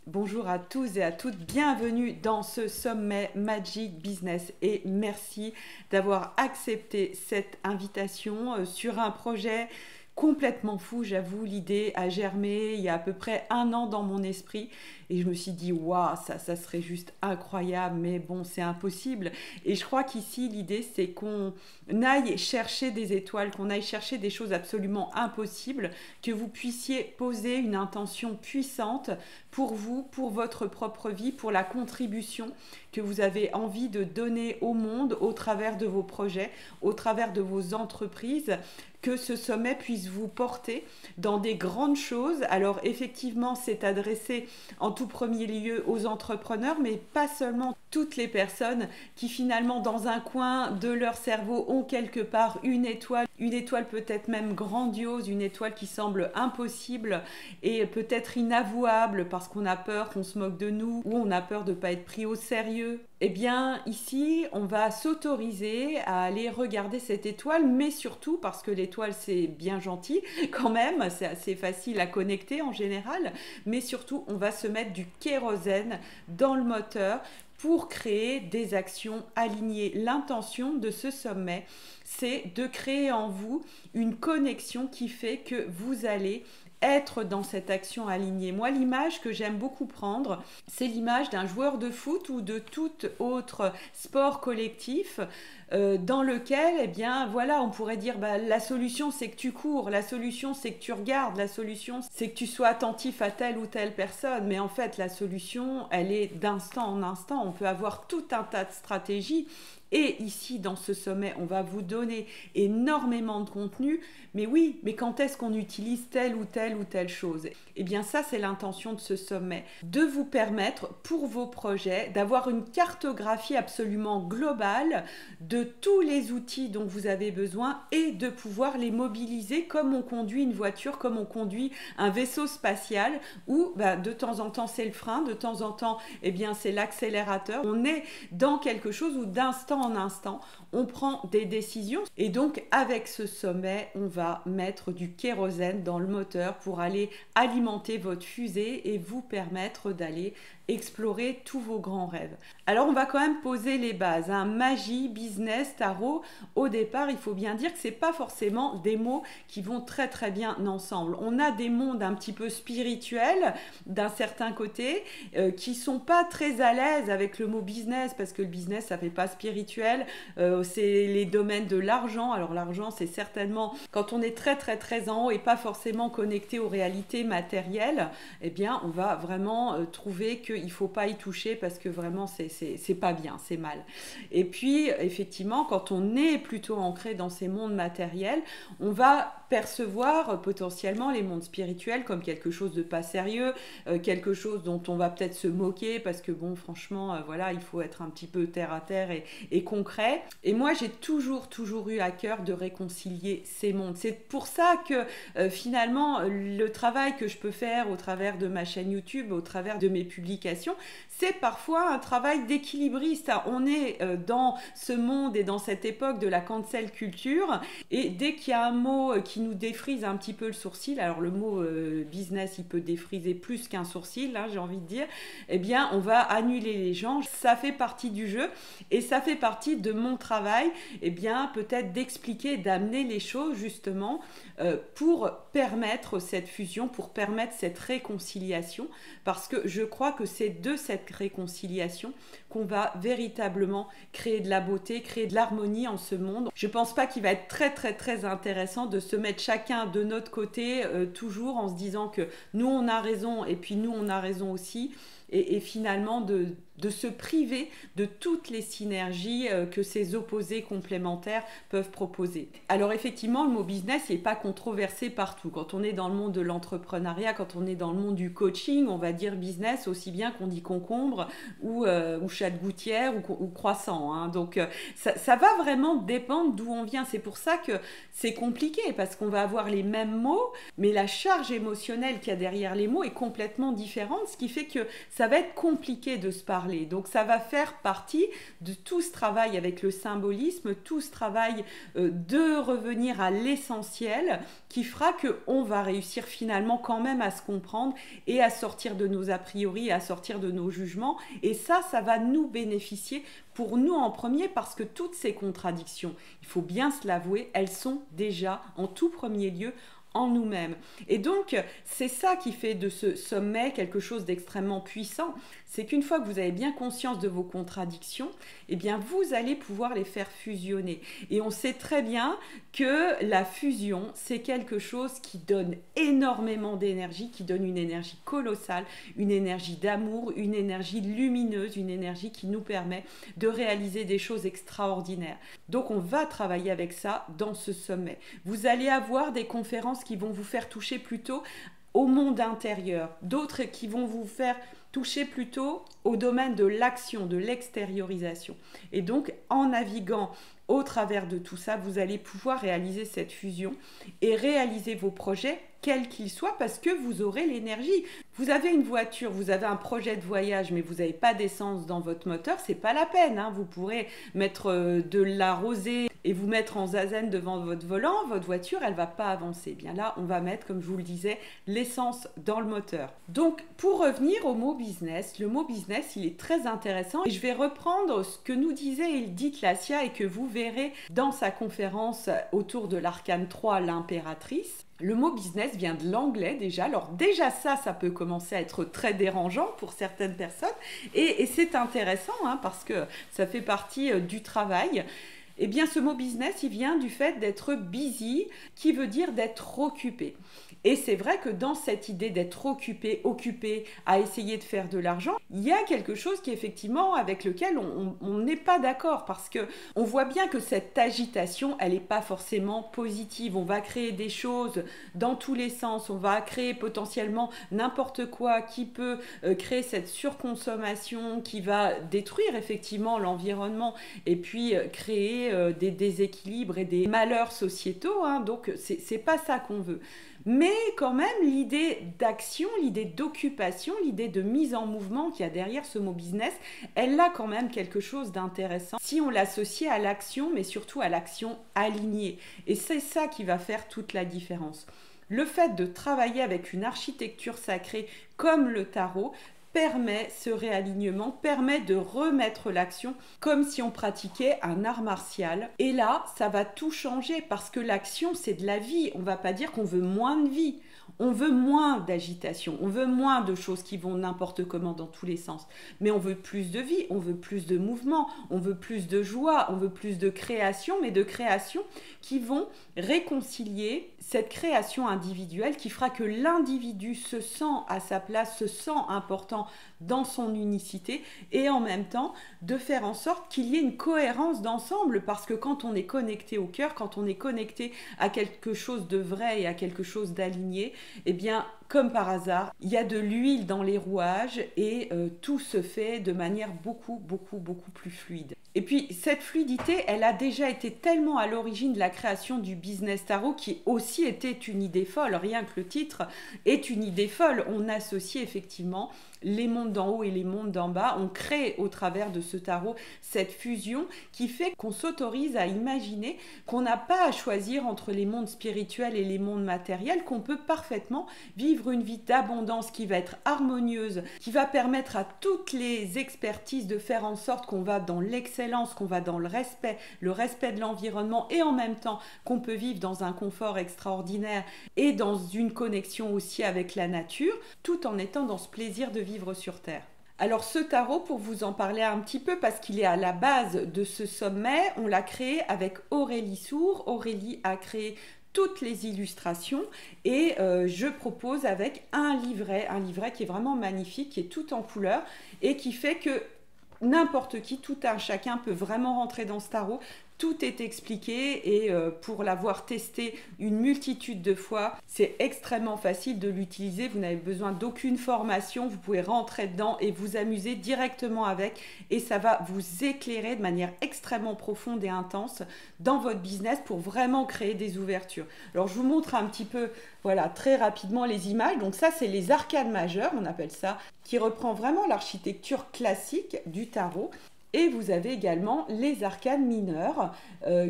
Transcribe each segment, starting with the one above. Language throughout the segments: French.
Bonjour à tous et à toutes, bienvenue dans ce sommet Magic Business et merci d'avoir accepté cette invitation sur un projet complètement fou. J'avoue, l'idée a germé il y a à peu près un an dans mon esprit et je me suis dit waouh, ça serait juste incroyable, mais bon, c'est impossible. Et je crois qu'ici l'idée c'est qu'on aille chercher des étoiles, qu'on aille chercher des choses absolument impossibles, que vous puissiez poser une intention puissante pour vous, pour votre propre vie, pour la contribution que vous avez envie de donner au monde au travers de vos projets, au travers de vos entreprises, que ce sommet puisse vous porter dans des grandes choses. Alors effectivement, c'est adressé en tout premier lieu aux entrepreneurs, mais pas seulement. Toutes les personnes qui finalement dans un coin de leur cerveau ont quelque part une étoile peut-être même grandiose, une étoile qui semble impossible et peut-être inavouable parce qu'on a peur qu'on se moque de nous ou on a peur de ne pas être pris au sérieux. Eh bien ici, on va s'autoriser à aller regarder cette étoile, mais surtout parce que l'étoile c'est bien gentil quand même, c'est assez facile à connecter en général, mais surtout on va se mettre du kérosène dans le moteur pour créer des actions alignées. L'intention de ce sommet, c'est de créer en vous une connexion qui fait que vous allez être dans cette action alignée. Moi, l'image que j'aime beaucoup prendre, c'est l'image d'un joueur de foot ou de tout autre sport collectif dans lequel, eh bien, voilà, on pourrait dire, la solution, c'est que tu cours, la solution, c'est que tu regardes, la solution, c'est que tu sois attentif à telle ou telle personne. Mais en fait, la solution, elle est d'instant en instant. On peut avoir tout un tas de stratégies. Et ici, dans ce sommet, on va vous donner énormément de contenu. Mais oui, mais quand est-ce qu'on utilise telle ou telle chose? Eh bien, ça, c'est l'intention de ce sommet. De vous permettre, pour vos projets, d'avoir une cartographie absolument globale de tous les outils dont vous avez besoin et de pouvoir les mobiliser comme on conduit une voiture, comme on conduit un vaisseau spatial où de temps en temps, c'est le frein, de temps en temps, eh bien, c'est l'accélérateur. On est dans quelque chose où d'instant en instant, on prend des décisions et donc avec ce sommet, on va mettre du kérosène dans le moteur pour aller alimenter votre fusée et vous permettre d'aller explorer tous vos grands rêves. Alors on va quand même poser les bases, magie, business, tarot. Au départ, il faut bien dire que c'est pas forcément des mots qui vont très très bien ensemble. On a des mondes un petit peu spirituels d'un certain côté qui sont pas très à l'aise avec le mot business parce que le business ça fait pas spirituel, c'est les domaines de l'argent. Alors l'argent c'est certainement quand on est très très très en haut et pas forcément connecté aux réalités matérielles, eh bien on va vraiment trouver qu'il ne faut pas y toucher parce que vraiment c'est pas bien, c'est mal. Et puis effectivement quand on est plutôt ancré dans ces mondes matériels, on va percevoir potentiellement les mondes spirituels comme quelque chose de pas sérieux, quelque chose dont on va peut-être se moquer parce que bon franchement voilà, il faut être un petit peu terre à terre et concret. Et moi j'ai toujours eu à cœur de réconcilier ces mondes. C'est pour ça que finalement le travail que je peux faire au travers de ma chaîne YouTube, au travers de mes publications, c'est parfois un travail d'équilibriste. On est dans ce monde et dans cette époque de la cancel culture et dès qu'il y a un mot qui nous défrise un petit peu le sourcil, alors le mot business il peut défriser plus qu'un sourcil, j'ai envie de dire, eh bien on va annuler les gens. Ça fait partie du jeu et ça fait partie de mon travail, eh bien peut-être d'expliquer, d'amener les choses justement pour permettre cette fusion, pour permettre cette réconciliation, parce que je crois que c'est de cette réconciliation qu'on va véritablement créer de la beauté, créer de l'harmonie en ce monde. Je pense pas qu'il va être très très très intéressant de se mettre chacun de notre côté toujours en se disant que nous on a raison et puis nous on a raison aussi et finalement de se priver de toutes les synergies que ces opposés complémentaires peuvent proposer. Alors effectivement, le mot business n'est pas controversé partout. Quand on est dans le monde de l'entrepreneuriat, quand on est dans le monde du coaching, on va dire business aussi bien qu'on dit concombre ou chat de gouttière ou croissant. Donc ça va vraiment dépendre d'où on vient. C'est pour ça que c'est compliqué parce qu'on va avoir les mêmes mots, mais la charge émotionnelle qu'il y a derrière les mots est complètement différente, ce qui fait que ça ça va être compliqué de se parler. Donc ça va faire partie de tout ce travail avec le symbolisme, tout ce travail de revenir à l'essentiel qui fera qu'on va réussir finalement quand même à se comprendre et à sortir de nos a priori, à sortir de nos jugements. Et ça va nous bénéficier pour nous en premier, parce que toutes ces contradictions, il faut bien se l'avouer, elles sont déjà en tout premier lieu en nous-mêmes. Et donc, c'est ça qui fait de ce sommet quelque chose d'extrêmement puissant. C'est qu'une fois que vous avez bien conscience de vos contradictions, eh bien, vous allez pouvoir les faire fusionner. Et on sait très bien que la fusion, c'est quelque chose qui donne énormément d'énergie, qui donne une énergie colossale, une énergie d'amour, une énergie lumineuse, une énergie qui nous permet de réaliser des choses extraordinaires. Donc, on va travailler avec ça dans ce sommet. Vous allez avoir des conférences qui vont vous faire toucher plutôt au monde intérieur, d'autres qui vont vous faire toucher plutôt au domaine de l'action, de l'extériorisation. Et donc, en naviguant au travers de tout ça, vous allez pouvoir réaliser cette fusion et réaliser vos projets, quels qu'ils soient, parce que vous aurez l'énergie. Vous avez une voiture, vous avez un projet de voyage, mais vous n'avez pas d'essence dans votre moteur, c'est pas la peine, hein. Vous pourrez mettre de la rosée et vous mettre en zazen devant votre volant, votre voiture, elle va pas avancer. Bien là, on va mettre, comme je vous le disais, l'essence dans le moteur. Donc, pour revenir au mot business, le mot business, il est très intéressant et je vais reprendre ce que nous disait Edith Lacia et que vous verrez dans sa conférence autour de l'arcane 3, l'impératrice. Le mot business vient de l'anglais déjà. Alors déjà ça peut commencer à être très dérangeant pour certaines personnes. Et c'est intéressant hein, parce que ça fait partie du travail. Eh bien, ce mot business, il vient du fait d'être busy, qui veut dire d'être occupé. Et c'est vrai que dans cette idée d'être occupé à essayer de faire de l'argent, il y a quelque chose qui effectivement avec lequel on n'est pas d'accord parce que on voit bien que cette agitation, elle n'est pas forcément positive. On va créer des choses dans tous les sens, on va créer potentiellement n'importe quoi qui peut créer cette surconsommation qui va détruire effectivement l'environnement et puis créer des déséquilibres et des malheurs sociétaux. Hein. Donc c'est pas ça qu'on veut. Mais quand même, l'idée d'action, l'idée d'occupation, l'idée de mise en mouvement qu'il y a derrière ce mot business, elle a quand même quelque chose d'intéressant si on l'associe à l'action, mais surtout à l'action alignée. Et c'est ça qui va faire toute la différence. Le fait de travailler avec une architecture sacrée comme le tarot permet ce réalignement, permet de remettre l'action comme si on pratiquait un art martial. Et là, ça va tout changer parce que l'action, c'est de la vie. On ne va pas dire qu'on veut moins de vie. On veut moins d'agitation, on veut moins de choses qui vont n'importe comment dans tous les sens. Mais on veut plus de vie, on veut plus de mouvement, on veut plus de joie, on veut plus de création, mais de création qui vont réconcilier cette création individuelle qui fera que l'individu se sent à sa place, se sent important dans son unicité et en même temps de faire en sorte qu'il y ait une cohérence d'ensemble parce que quand on est connecté au cœur, quand on est connecté à quelque chose de vrai et à quelque chose d'aligné, eh bien comme par hasard, il y a de l'huile dans les rouages et tout se fait de manière beaucoup plus fluide. Et puis cette fluidité, elle a déjà été tellement à l'origine de la création du business tarot qui aussi était une idée folle. Rien que le titre est une idée folle. On associe effectivement les mondes d'en haut et les mondes d'en bas. On crée au travers de ce tarot cette fusion qui fait qu'on s'autorise à imaginer qu'on n'a pas à choisir entre les mondes spirituels et les mondes matériels, qu'on peut parfaitement vivre une vie d'abondance qui va être harmonieuse, qui va permettre à toutes les expertises de faire en sorte qu'on va dans l'excellence, qu'on va dans le respect de l'environnement et en même temps qu'on peut vivre dans un confort extraordinaire et dans une connexion aussi avec la nature, tout en étant dans ce plaisir de vivre sur Terre. Alors ce tarot, pour vous en parler un petit peu, parce qu'il est à la base de ce sommet, on l'a créé avec Aurélie Sourd. Aurélie a créé toutes les illustrations et je propose avec un livret qui est vraiment magnifique, qui est tout en couleur et qui fait que n'importe qui, tout un chacun peut vraiment rentrer dans ce tarot. Tout est expliqué et pour l'avoir testé une multitude de fois, c'est extrêmement facile de l'utiliser. Vous n'avez besoin d'aucune formation, vous pouvez rentrer dedans et vous amuser directement avec et ça va vous éclairer de manière extrêmement profonde et intense dans votre business pour vraiment créer des ouvertures. Alors je vous montre un petit peu, voilà, très rapidement les images. Donc ça, c'est les arcanes majeures, on appelle ça, qui reprend vraiment l'architecture classique du tarot. Et vous avez également les arcanes mineurs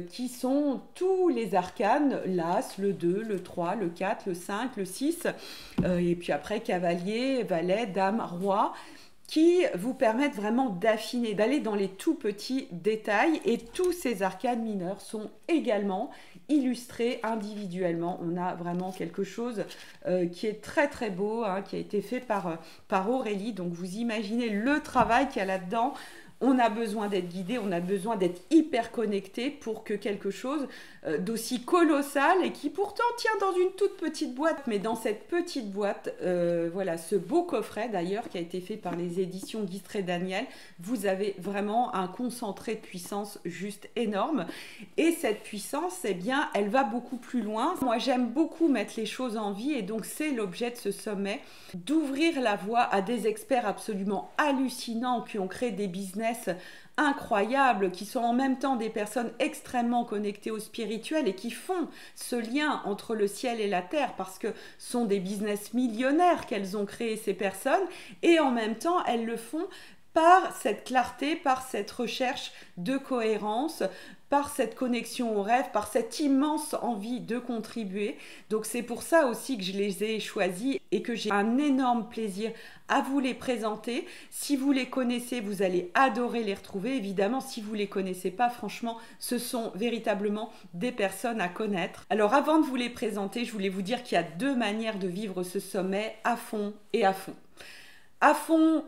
qui sont tous les arcanes, l'As, le 2, le 3, le 4, le 5, le 6, et puis après cavalier, valet, dame, roi, qui vous permettent vraiment d'affiner, d'aller dans les tout petits détails. Et tous ces arcanes mineurs sont également illustrés individuellement. On a vraiment quelque chose qui est très très beau, hein, qui a été fait par Aurélie. Donc vous imaginez le travail qu'il y a là-dedans. On a besoin d'être guidé, on a besoin d'être hyper connecté pour que quelque chose d'aussi colossal et qui pourtant tient dans une toute petite boîte. Mais dans cette petite boîte, voilà, ce beau coffret d'ailleurs qui a été fait par les éditions Guistré Daniel, vous avez vraiment un concentré de puissance juste énorme. Et cette puissance, eh bien, elle va beaucoup plus loin. Moi, j'aime beaucoup mettre les choses en vie et donc c'est l'objet de ce sommet, d'ouvrir la voie à des experts absolument hallucinants qui ont créé des business incroyables, qui sont en même temps des personnes extrêmement connectées au spirituel et qui font ce lien entre le ciel et la terre parce que ce sont des business millionnaires qu'elles ont créés, ces personnes, et en même temps elles le font par cette clarté, par cette recherche de cohérence, par cette connexion au rêve, par cette immense envie de contribuer. Donc c'est pour ça aussi que je les ai choisis et que j'ai un énorme plaisir à vous les présenter. Si vous les connaissez, vous allez adorer les retrouver. Évidemment, si vous ne les connaissez pas, franchement, ce sont véritablement des personnes à connaître. Alors avant de vous les présenter, je voulais vous dire qu'il y a deux manières de vivre ce sommet, à fond et à fond. À fond,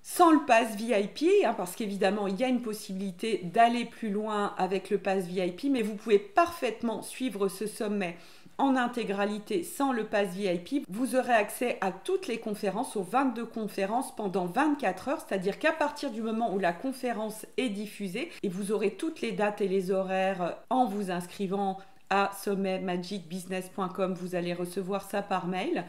sans le pass VIP, hein, parce qu'évidemment, il y a une possibilité d'aller plus loin avec le pass VIP, mais vous pouvez parfaitement suivre ce sommet en intégralité sans le pass VIP. Vous aurez accès à toutes les conférences, aux 22 conférences pendant 24 heures, c'est-à-dire qu'à partir du moment où la conférence est diffusée, et vous aurez toutes les dates et les horaires en vous inscrivant à sommetmagicbusiness.com, vous allez recevoir ça par mail.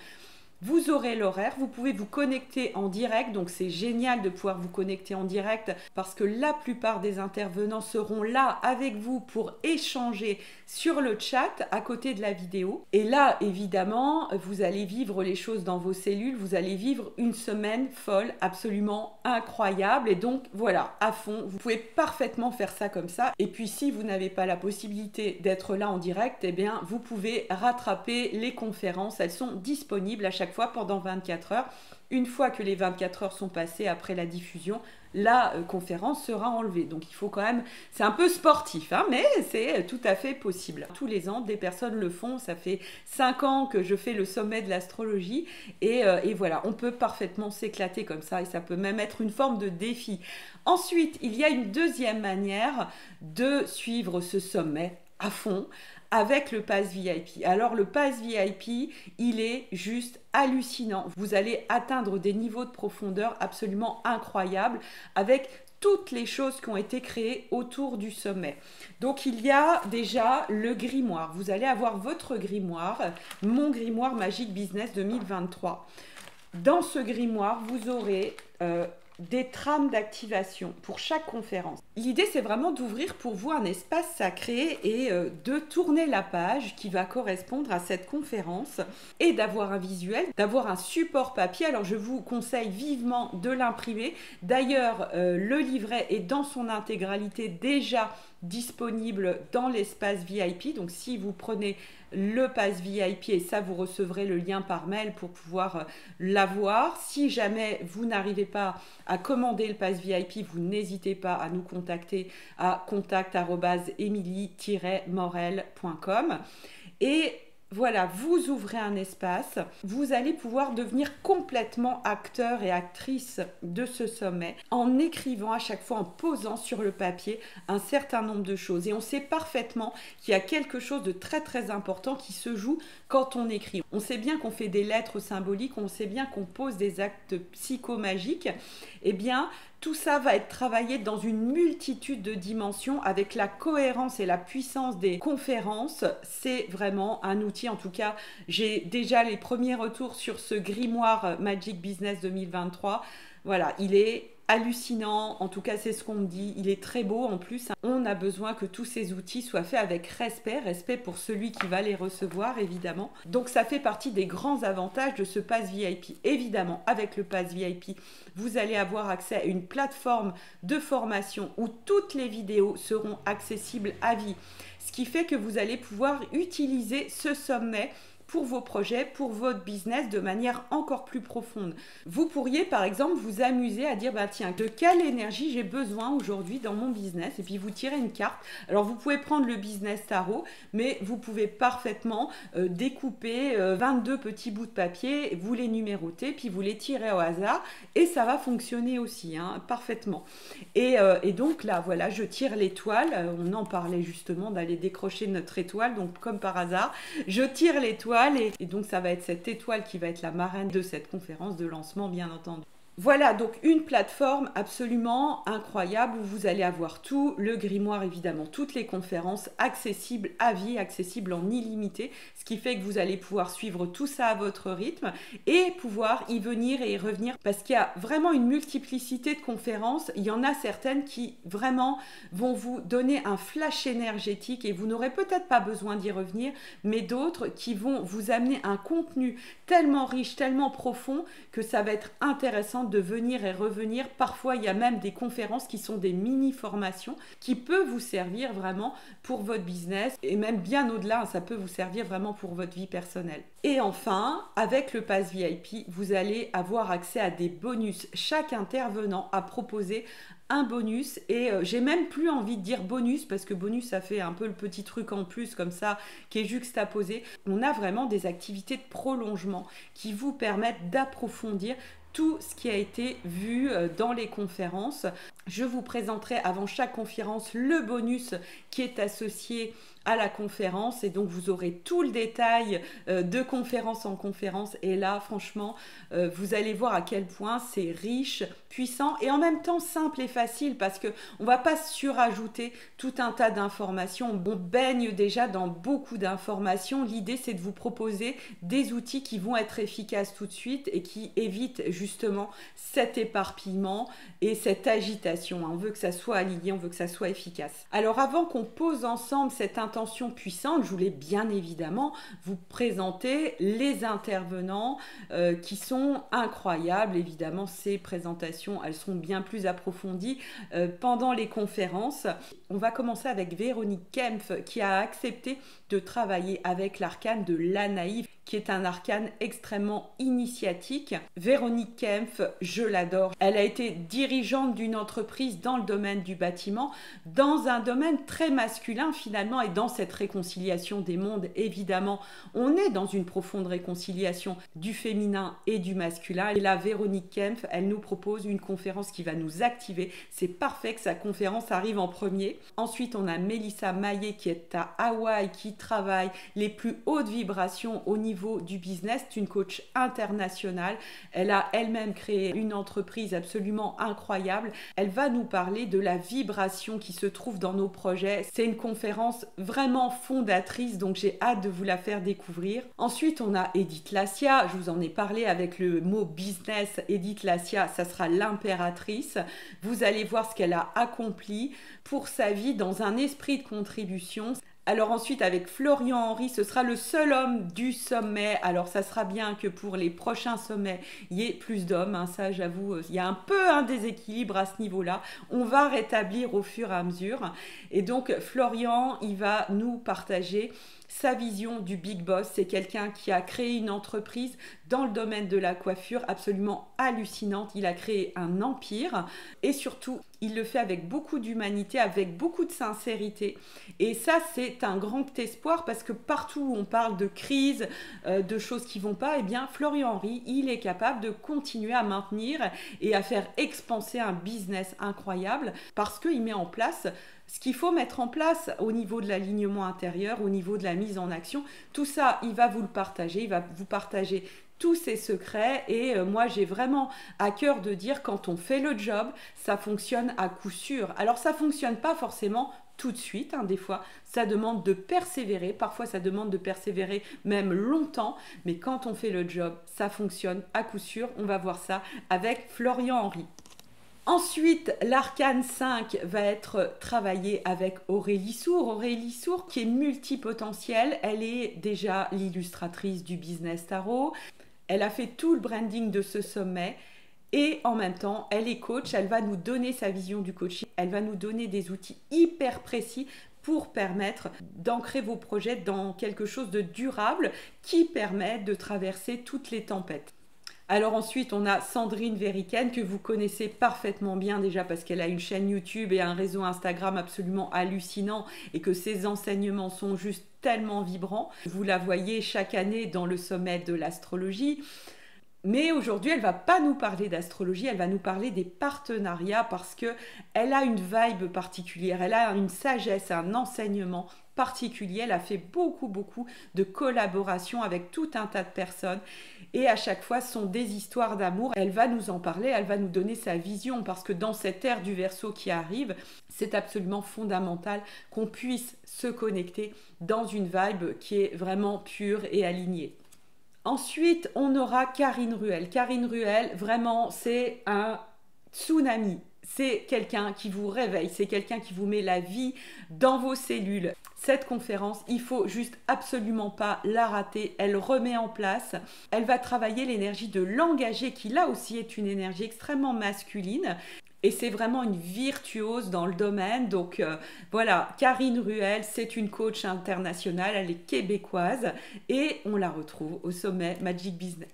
Vous aurez l'horaire, vous pouvez vous connecter en direct, donc c'est génial de pouvoir vous connecter en direct parce que la plupart des intervenants seront là avec vous pour échanger sur le chat à côté de la vidéo. Et là, évidemment, vous allez vivre les choses dans vos cellules, vous allez vivre une semaine folle, absolument incroyable. Et donc, voilà, à fond, vous pouvez parfaitement faire ça comme ça. Et puis, si vous n'avez pas la possibilité d'être là en direct, eh bien, vous pouvez rattraper les conférences. Elles sont disponibles à chaque fois pendant 24 heures. Une fois que les 24 heures sont passées après la diffusion, la conférence sera enlevée. Donc il faut quand même, c'est un peu sportif, hein, mais c'est tout à fait possible. Tous les ans, des personnes le font. Ça fait 5 ans que je fais le sommet de l'astrologie et voilà, on peut parfaitement s'éclater comme ça et ça peut même être une forme de défi. Ensuite, il y a une deuxième manière de suivre ce sommet à fond, avec le pass VIP. Alors le pass VIP, il est juste hallucinant. Vous allez atteindre des niveaux de profondeur absolument incroyables avec toutes les choses qui ont été créées autour du sommet. Donc il y a déjà le grimoire. Vous allez avoir votre grimoire, mon grimoire Magic Business 2023. Dans ce grimoire, vous aurez des trames d'activation pour chaque conférence. L'idée, c'est vraiment d'ouvrir pour vous un espace sacré et de tourner la page qui va correspondre à cette conférence et d'avoir un visuel, d'avoir un support papier. Alors, je vous conseille vivement de l'imprimer. D'ailleurs, le livret est dans son intégralité déjà disponible dans l'espace VIP. Donc, si vous prenez le pass VIP et ça, vous recevrez le lien par mail pour pouvoir l'avoir. Si jamais vous n'arrivez pas à commander le pass VIP, vous n'hésitez pas à nous contacter à contact@emily-morel.com. Et Voilà, vous ouvrez un espace, vous allez pouvoir devenir complètement acteur et actrice de ce sommet en écrivant à chaque fois, en posant sur le papier un certain nombre de choses. Et on sait parfaitement qu'il y a quelque chose de très très important qui se joue quand on écrit. On sait bien qu'on fait des lettres symboliques, on sait bien qu'on pose des actes psychomagiques. Eh bien, tout ça va être travaillé dans une multitude de dimensions avec la cohérence et la puissance des conférences. C'est vraiment un outil. En tout cas, j'ai déjà les premiers retours sur ce grimoire Magic Business 2023. Voilà, il est hallucinant, en tout cas c'est ce qu'on me dit, il est très beau en plus. On a besoin que tous ces outils soient faits avec respect pour celui qui va les recevoir évidemment. Donc ça fait partie des grands avantages de ce pass VIP. Évidemment, avec le pass VIP, vous allez avoir accès à une plateforme de formation où toutes les vidéos seront accessibles à vie. Ce qui fait que vous allez pouvoir utiliser ce sommet pour vos projets, pour votre business de manière encore plus profonde. Vous pourriez par exemple vous amuser à dire bah tiens, de quelle énergie j'ai besoin aujourd'hui dans mon business, et puis vous tirez une carte. Alors vous pouvez prendre le business tarot, mais vous pouvez parfaitement découper 22 petits bouts de papier, vous les numérotez, puis vous les tirez au hasard et ça va fonctionner aussi parfaitement. Et donc là voilà, je tire l'étoile, on en parlait justement d'aller décrocher notre étoile, donc comme par hasard, je tire l'étoile. Et donc ça va être cette étoile qui va être la marraine de cette conférence de lancement, bien entendu. Voilà, donc une plateforme absolument incroyable où vous allez avoir tout, le grimoire évidemment, toutes les conférences accessibles à vie, accessibles en illimité, ce qui fait que vous allez pouvoir suivre tout ça à votre rythme et pouvoir y venir et y revenir parce qu'il y a vraiment une multiplicité de conférences. Il y en a certaines qui vraiment vont vous donner un flash énergétique et vous n'aurez peut-être pas besoin d'y revenir, mais d'autres qui vont vous amener un contenu tellement riche, tellement profond que ça va être intéressant de venir et revenir. Parfois, il y a même des conférences qui sont des mini-formations qui peuvent vous servir vraiment pour votre business et même bien au-delà, ça peut vous servir vraiment pour votre vie personnelle. Et enfin, avec le pass VIP, vous allez avoir accès à des bonus. Chaque intervenant a proposé un bonus et j'ai même plus envie de dire bonus parce que bonus ça fait un peu le petit truc en plus comme ça qui est juxtaposé. On a vraiment des activités de prolongement qui vous permettent d'approfondir tout ce qui a été vu dans les conférences. Je vous présenterai avant chaque conférence le bonus qui est associé à la conférence et donc vous aurez tout le détail de conférence en conférence et là franchement vous allez voir à quel point c'est riche, puissant et en même temps simple et facile parce que on va pas surajouter tout un tas d'informations. On baigne déjà dans beaucoup d'informations. L'idée c'est de vous proposer des outils qui vont être efficaces tout de suite et qui évitent justement cet éparpillement et cette agitation. On veut que ça soit aligné, on veut que ça soit efficace. Alors avant qu'on pose ensemble cette intention puissante, je voulais bien évidemment vous présenter les intervenants qui sont incroyables. Évidemment, ces présentations, elles seront bien plus approfondies pendant les conférences. On va commencer avec Véronique Kempf qui a accepté de travailler avec l'arcane de l'Anaïf, qui est un arcane extrêmement initiatique. Véronique Kempf, je l'adore. Elle a été dirigeante d'une entreprise dans le domaine du bâtiment, dans un domaine très masculin finalement, et dans cette réconciliation des mondes, évidemment, on est dans une profonde réconciliation du féminin et du masculin. Et là, Véronique Kempf, elle nous propose une conférence qui va nous activer. C'est parfait que sa conférence arrive en premier. Ensuite, on a Mélissa Maillet qui est à Hawaï, qui travaille les plus hautes vibrations au niveau du business. C'est une coach internationale. Elle a elle-même créé une entreprise absolument incroyable. Elle va nous parler de la vibration qui se trouve dans nos projets. C'est une conférence vraiment fondatrice, donc j'ai hâte de vous la faire découvrir. Ensuite, on a Edith Lassia. Je vous en ai parlé avec le mot business. Edith Lassia, ça sera l'impératrice. Vous allez voir ce qu'elle a accompli pour sa vie dans un esprit de contribution. Alors ensuite, avec Florian Henry, ce sera le seul homme du sommet. Alors ça sera bien que pour les prochains sommets, il y ait plus d'hommes. Ça, j'avoue, il y a un peu un déséquilibre à ce niveau-là. On va rétablir au fur et à mesure. Et donc, Florian, il va nous partager sa vision du big boss. C'est quelqu'un qui a créé une entreprise dans le domaine de la coiffure absolument hallucinante. Il a créé un empire et surtout, il le fait avec beaucoup d'humanité, avec beaucoup de sincérité. Et ça, c'est un grand espoir parce que partout où on parle de crise, de choses qui vont pas, eh bien, Florian Henry, il est capable de continuer à maintenir et à faire expanser un business incroyable parce qu'il met en place ce qu'il faut mettre en place au niveau de l'alignement intérieur, au niveau de la mise en action. Tout ça, il va vous le partager, il va vous partager tous ses secrets et moi j'ai vraiment à cœur de dire quand on fait le job, ça fonctionne à coup sûr. Alors ça fonctionne pas forcément tout de suite, hein, des fois ça demande de persévérer, parfois ça demande de persévérer même longtemps, mais quand on fait le job, ça fonctionne à coup sûr. On va voir ça avec Florian Henry. Ensuite, l'arcane 5 va être travaillé avec Aurélie Sour. Aurélie Sour qui est multipotentielle, elle est déjà l'illustratrice du Business Tarot. Elle a fait tout le branding de ce sommet et en même temps, elle est coach. Elle va nous donner sa vision du coaching. Elle va nous donner des outils hyper précis pour permettre d'ancrer vos projets dans quelque chose de durable qui permet de traverser toutes les tempêtes. Alors ensuite, on a Sandrine Veriken que vous connaissez parfaitement bien déjà parce qu'elle a une chaîne YouTube et un réseau Instagram absolument hallucinant et que ses enseignements sont juste tellement vibrants. Vous la voyez chaque année dans le sommet de l'astrologie. Mais aujourd'hui, elle ne va pas nous parler d'astrologie, elle va nous parler des partenariats parce qu'elle a une vibe particulière, elle a une sagesse, un enseignement particulier. Elle a fait beaucoup de collaborations avec tout un tas de personnes et à chaque fois, ce sont des histoires d'amour. Elle va nous en parler, elle va nous donner sa vision parce que dans cette ère du Verseau qui arrive, c'est absolument fondamental qu'on puisse se connecter dans une vibe qui est vraiment pure et alignée. Ensuite, on aura Karine Ruel. Karine Ruel, vraiment, c'est un tsunami. C'est quelqu'un qui vous réveille, c'est quelqu'un qui vous met la vie dans vos cellules. Cette conférence, il faut juste absolument pas la rater. Elle remet en place, elle va travailler l'énergie de l'engagé qui là aussi est une énergie extrêmement masculine. Et c'est vraiment une virtuose dans le domaine. Donc voilà, Karine Ruel, c'est une coach internationale, elle est québécoise et on la retrouve au sommet Magic Business.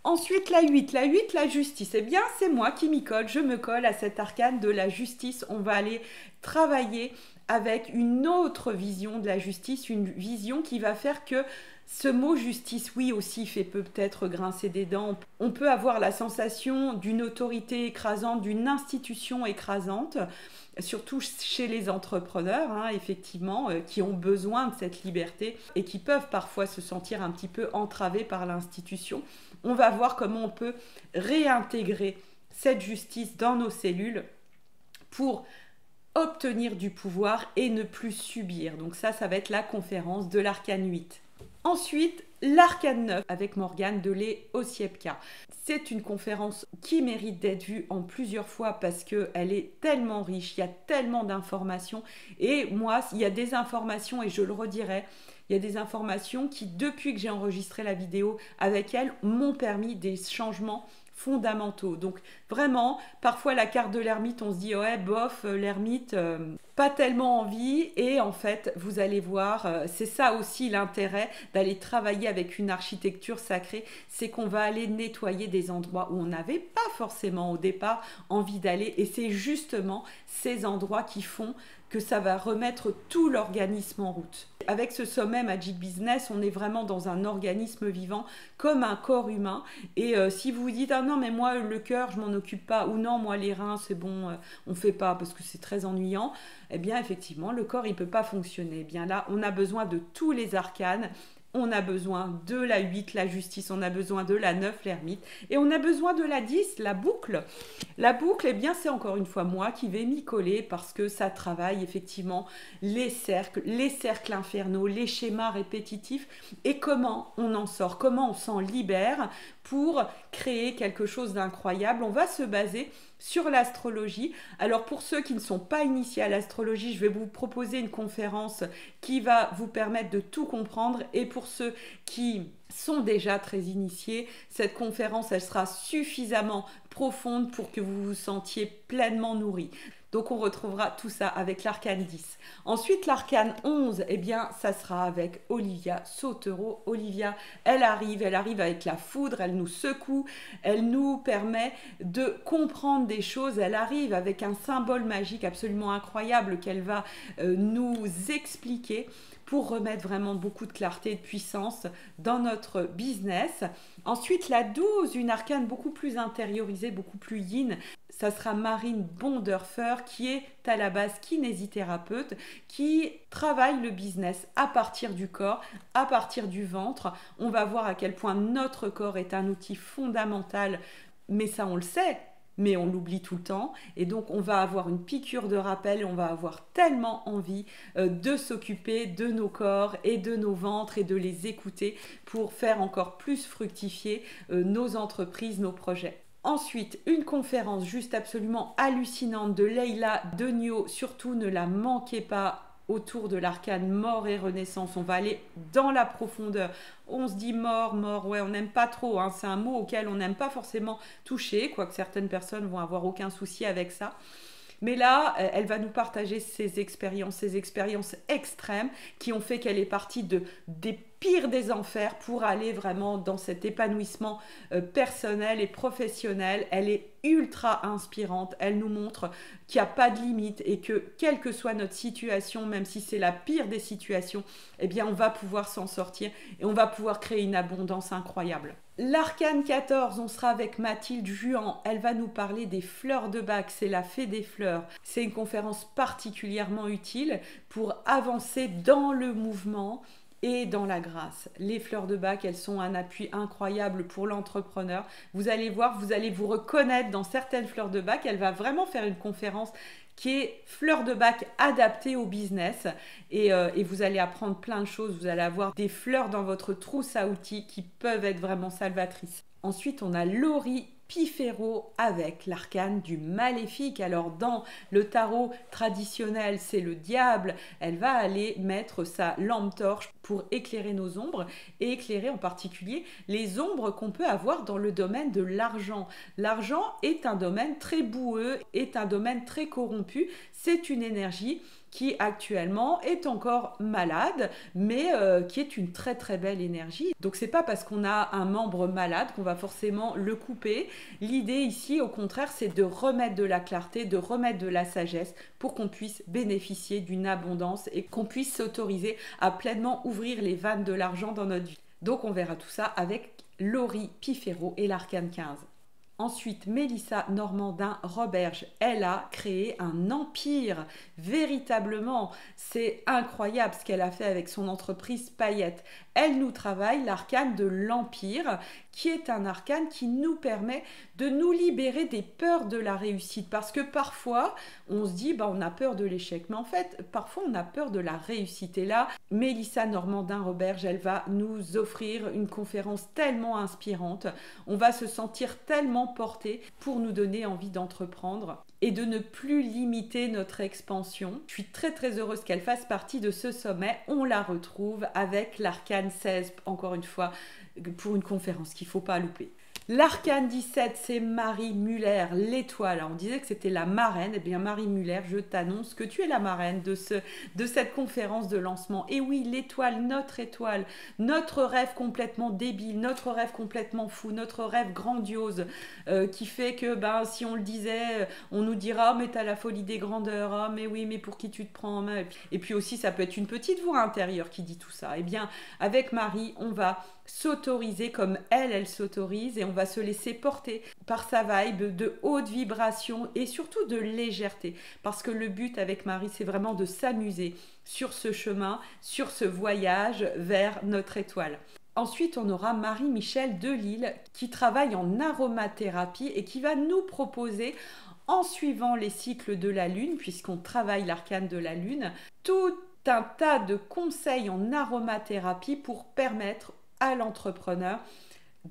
Ensuite, la 8, la justice. Eh bien, c'est moi qui m'y colle, je me colle à cet arcane de la justice. On va aller travailler avec une autre vision de la justice, une vision qui va faire que ce mot justice, oui aussi, fait peut-être grincer des dents. On peut avoir la sensation d'une autorité écrasante, d'une institution écrasante, surtout chez les entrepreneurs, hein, effectivement, qui ont besoin de cette liberté et qui peuvent parfois se sentir un petit peu entravés par l'institution. On va voir comment on peut réintégrer cette justice dans nos cellules pour obtenir du pouvoir et ne plus subir. Donc ça va être la conférence de l'arcane 8. Ensuite, l'arcane 9 avec Morgane Delay-Osiepka. C'est une conférence qui mérite d'être vue en plusieurs fois parce qu'elle est tellement riche, il y a tellement d'informations. Et moi, il y a des informations, et je le redirai, il y a des informations qui, depuis que j'ai enregistré la vidéo avec elle, m'ont permis des changements fondamentaux. Donc vraiment, parfois la carte de l'ermite, on se dit ouais bof, l'ermite, pas tellement envie, et en fait vous allez voir, c'est ça aussi l'intérêt d'aller travailler avec une architecture sacrée, c'est qu'on va aller nettoyer des endroits où on n'avait pas forcément au départ envie d'aller, et c'est justement ces endroits qui font que ça va remettre tout l'organisme en route. Avec ce sommet Magic Business, on est vraiment dans un organisme vivant comme un corps humain. Et si vous vous dites « Ah non, mais moi, le cœur, je m'en occupe pas » ou « Non, moi, les reins, c'est bon, on fait pas parce que c'est très ennuyant », eh bien, effectivement, le corps, il peut pas fonctionner. Eh bien là, on a besoin de tous les arcanes. On a besoin de la 8, la justice, on a besoin de la 9, l'ermite, et on a besoin de la 10, la boucle. La boucle, eh bien, c'est encore une fois moi qui vais m'y coller parce que ça travaille effectivement les cercles infernaux, les schémas répétitifs et comment on en sort, comment on s'en libère pour créer quelque chose d'incroyable. On va se baser sur l'astrologie. Alors pour ceux qui ne sont pas initiés à l'astrologie, je vais vous proposer une conférence qui va vous permettre de tout comprendre, et pour ceux qui sont déjà très initiés, cette conférence elle sera suffisamment profonde pour que vous vous sentiez pleinement nourri. Donc on retrouvera tout ça avec l'arcane 10. Ensuite, l'arcane 11, eh bien, ça sera avec Olivia Sautereau. Olivia, elle arrive avec la foudre, elle nous secoue, elle nous permet de comprendre des choses, elle arrive avec un symbole magique absolument incroyable qu'elle va nous expliquer pour remettre vraiment beaucoup de clarté et de puissance dans notre business. Ensuite, la 12, une arcane beaucoup plus intériorisée, beaucoup plus yin. Ça sera Marine Bonderfer qui est à la base kinésithérapeute, qui travaille le business à partir du corps, à partir du ventre. On va voir à quel point notre corps est un outil fondamental, mais ça on le sait, mais on l'oublie tout le temps. Et donc, on va avoir une piqûre de rappel et on va avoir tellement envie de s'occuper de nos corps et de nos ventres et de les écouter pour faire encore plus fructifier nos entreprises, nos projets. Ensuite, une conférence juste absolument hallucinante de Leila Denio. Surtout, ne la manquez pas. Autour de l'arcane mort et renaissance, on va aller dans la profondeur. On se dit mort, ouais, on n'aime pas trop, hein. C'est un mot auquel on n'aime pas forcément toucher, quoique certaines personnes vont avoir aucun souci avec ça. Mais là, elle va nous partager ses expériences extrêmes qui ont fait qu'elle est partie des pires des enfers pour aller vraiment dans cet épanouissement personnel et professionnel. Elle est ultra inspirante. Elle nous montre qu'il n'y a pas de limite et que quelle que soit notre situation, même si c'est la pire des situations, eh bien on va pouvoir s'en sortir et on va pouvoir créer une abondance incroyable. L'arcane 14, on sera avec Mathilde Juan. Elle va nous parler des fleurs de Bach, c'est la fée des fleurs. C'est une conférence particulièrement utile pour avancer dans le mouvement et dans la grâce. Les fleurs de Bach, elles sont un appui incroyable pour l'entrepreneur. Vous allez voir, vous allez vous reconnaître dans certaines fleurs de Bach. Elle va vraiment faire une conférence qui est fleurs de Bach adaptée au business et vous allez apprendre plein de choses. Vous allez avoir des fleurs dans votre trousse à outils qui peuvent être vraiment salvatrices. Ensuite, on a Laurie Pifero avec l'arcane du maléfique. Alors dans le tarot traditionnel, c'est le diable. Elle va aller mettre sa lampe torche pour éclairer nos ombres et éclairer en particulier les ombres qu'on peut avoir dans le domaine de l'argent. L'argent est un domaine très boueux, est un domaine très corrompu. C'est une énergie qui actuellement est encore malade, mais qui est une très très belle énergie. Donc c'est pas parce qu'on a un membre malade qu'on va forcément le couper. L'idée ici, au contraire, c'est de remettre de la clarté, de remettre de la sagesse pour qu'on puisse bénéficier d'une abondance et qu'on puisse s'autoriser à pleinement ouvrir les vannes de l'argent dans notre vie. Donc on verra tout ça avec Laurie Pifero et l'arcane 15. Ensuite, Mélissa Normandin-Roberge, elle a créé un empire, véritablement. C'est incroyable ce qu'elle a fait avec son entreprise Paillette. Elle nous travaille l'arcane de l'empire, qui est un arcane qui nous permet de nous libérer des peurs de la réussite. Parce que parfois, on se dit, on a peur de l'échec. Mais en fait, parfois, on a peur de la réussite. Et là, Mélissa Normandin-Roberge, elle va nous offrir une conférence tellement inspirante. On va se sentir tellement porté pour nous donner envie d'entreprendre et de ne plus limiter notre expansion. Je suis très très heureuse qu'elle fasse partie de ce sommet. On la retrouve avec l'arcane 16, encore une fois, pour une conférence qu'il ne faut pas louper. L'arcane 17, c'est Marie Muller, l'étoile. On disait que c'était la marraine. Eh bien, Marie Muller, je t'annonce que tu es la marraine de cette conférence de lancement. Et oui, l'étoile, notre rêve complètement débile, notre rêve complètement fou, notre rêve grandiose, qui fait que si on le disait, on nous dira « mais t'as la folie des grandeurs, ah, mais oui, mais pour qui tu te prends ?» Et puis aussi, ça peut être une petite voix intérieure qui dit tout ça. Eh bien, avec Marie, on va s'autoriser comme elle s'autorise et on va se laisser porter par sa vibe de haute vibration et surtout de légèreté, parce que le but avec Marie, c'est vraiment de s'amuser sur ce chemin, sur ce voyage vers notre étoile. Ensuite, on aura Marie-Michel Delille qui travaille en aromathérapie et qui va nous proposer, en suivant les cycles de la Lune, puisqu'on travaille l'arcane de la Lune, tout un tas de conseils en aromathérapie pour permettre à l'entrepreneur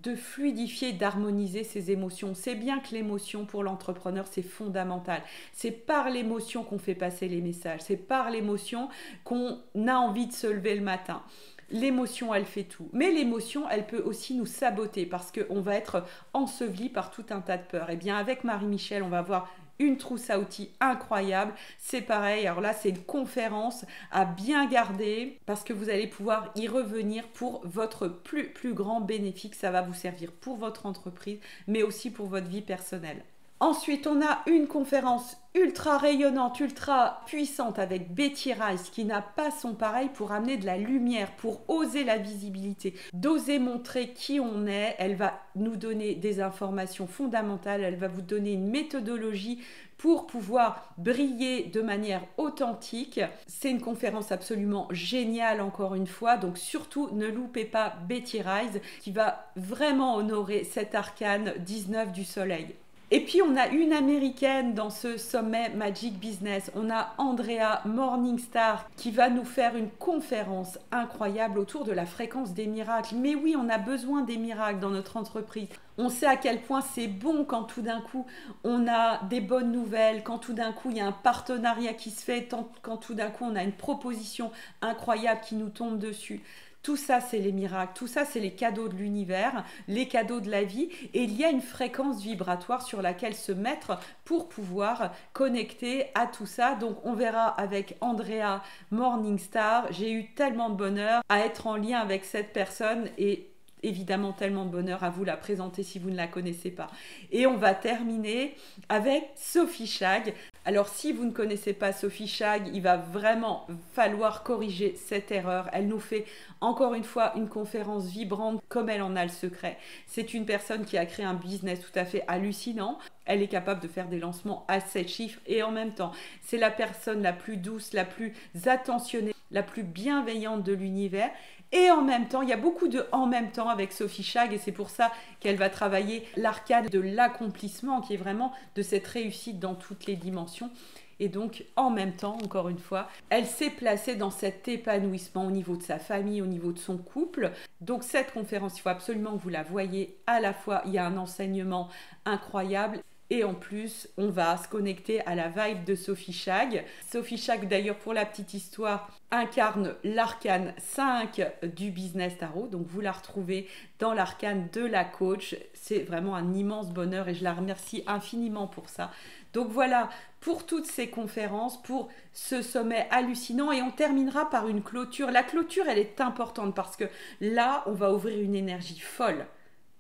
de fluidifier, d'harmoniser ses émotions. C'est bien que l'émotion pour l'entrepreneur, c'est fondamental. C'est par l'émotion qu'on fait passer les messages. C'est par l'émotion qu'on a envie de se lever le matin. L'émotion, elle fait tout. Mais l'émotion, elle peut aussi nous saboter parce qu'on va être enseveli par tout un tas de peurs. Et bien, avec Marie-Michel, on va voir une trousse à outils incroyable. C'est pareil, alors là c'est une conférence à bien garder parce que vous allez pouvoir y revenir pour votre plus grand bénéfice. Ça va vous servir pour votre entreprise mais aussi pour votre vie personnelle. Ensuite, on a une conférence ultra rayonnante, ultra puissante avec Betty Rice qui n'a pas son pareil pour amener de la lumière, pour oser la visibilité, d'oser montrer qui on est. Elle va nous donner des informations fondamentales, elle va vous donner une méthodologie pour pouvoir briller de manière authentique. C'est une conférence absolument géniale encore une fois, donc surtout ne loupez pas Betty Rice qui va vraiment honorer cet arcane 19 du soleil. Et puis on a une américaine dans ce sommet Magic Business, on a Andrea Morningstar qui va nous faire une conférence incroyable autour de la fréquence des miracles. Mais oui, on a besoin des miracles dans notre entreprise. On sait à quel point c'est bon quand tout d'un coup on a des bonnes nouvelles, quand tout d'un coup il y a un partenariat qui se fait, quand tout d'un coup on a une proposition incroyable qui nous tombe dessus. Tout ça, c'est les miracles, tout ça, c'est les cadeaux de l'univers, les cadeaux de la vie. Et il y a une fréquence vibratoire sur laquelle se mettre pour pouvoir connecter à tout ça. Donc, on verra avec Andrea Morningstar. J'ai eu tellement de bonheur à être en lien avec cette personne et évidemment tellement de bonheur à vous la présenter si vous ne la connaissez pas. Et on va terminer avec Sophie Chag. Alors si vous ne connaissez pas Sophie Chag, il va vraiment falloir corriger cette erreur. Elle nous fait encore une fois une conférence vibrante comme elle en a le secret. C'est une personne qui a créé un business tout à fait hallucinant. Elle est capable de faire des lancements à 7 chiffres et en même temps, c'est la personne la plus douce, la plus attentionnée, la plus bienveillante de l'univers. Et en même temps, il y a beaucoup de en même temps avec Sophie Chag et c'est pour ça qu'elle va travailler l'arcane de l'accomplissement qui est vraiment de cette réussite dans toutes les dimensions. Et donc, en même temps, encore une fois, elle s'est placée dans cet épanouissement au niveau de sa famille, au niveau de son couple. Donc, cette conférence, il faut absolument que vous la voyez. À la fois, il y a un enseignement incroyable. Et en plus, on va se connecter à la vibe de Sophie Chag. Sophie Chag, d'ailleurs, pour la petite histoire, incarne l'arcane 5 du Business Tarot. Donc, vous la retrouvez dans l'arcane de la coach. C'est vraiment un immense bonheur et je la remercie infiniment pour ça. Donc, voilà pour toutes ces conférences, pour ce sommet hallucinant. Et on terminera par une clôture. La clôture, elle est importante parce que là, on va ouvrir une énergie folle.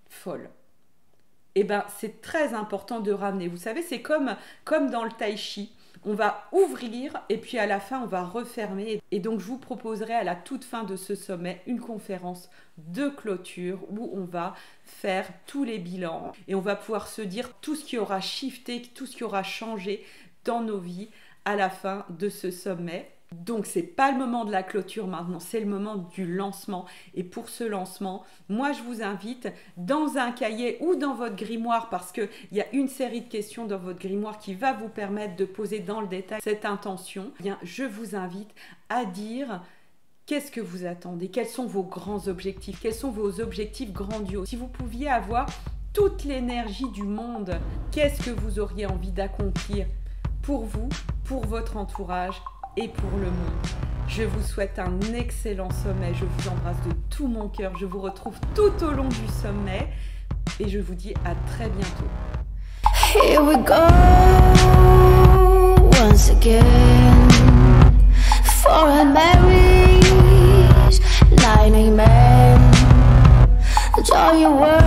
Folle. Eh bien, c'est très important de ramener. Vous savez, c'est comme dans le tai chi. On va ouvrir et puis à la fin, on va refermer. Et donc, je vous proposerai à la toute fin de ce sommet une conférence de clôture où on va faire tous les bilans. Et on va pouvoir se dire tout ce qui aura shifté, tout ce qui aura changé dans nos vies à la fin de ce sommet. Donc, c'est pas le moment de la clôture maintenant, c'est le moment du lancement. Et pour ce lancement, moi, je vous invite dans un cahier ou dans votre grimoire parce qu'il y a une série de questions dans votre grimoire qui va vous permettre de poser dans le détail cette intention. Eh bien, je vous invite à dire qu'est-ce que vous attendez, quels sont vos grands objectifs, quels sont vos objectifs grandioses. Si vous pouviez avoir toute l'énergie du monde, qu'est-ce que vous auriez envie d'accomplir pour vous, pour votre entourage et pour le monde. Je vous souhaite un excellent sommet. Je vous embrasse de tout mon cœur. Je vous retrouve tout au long du sommet et je vous dis à très bientôt. Here we go once again. Foreign berries, lightning man. The joy you were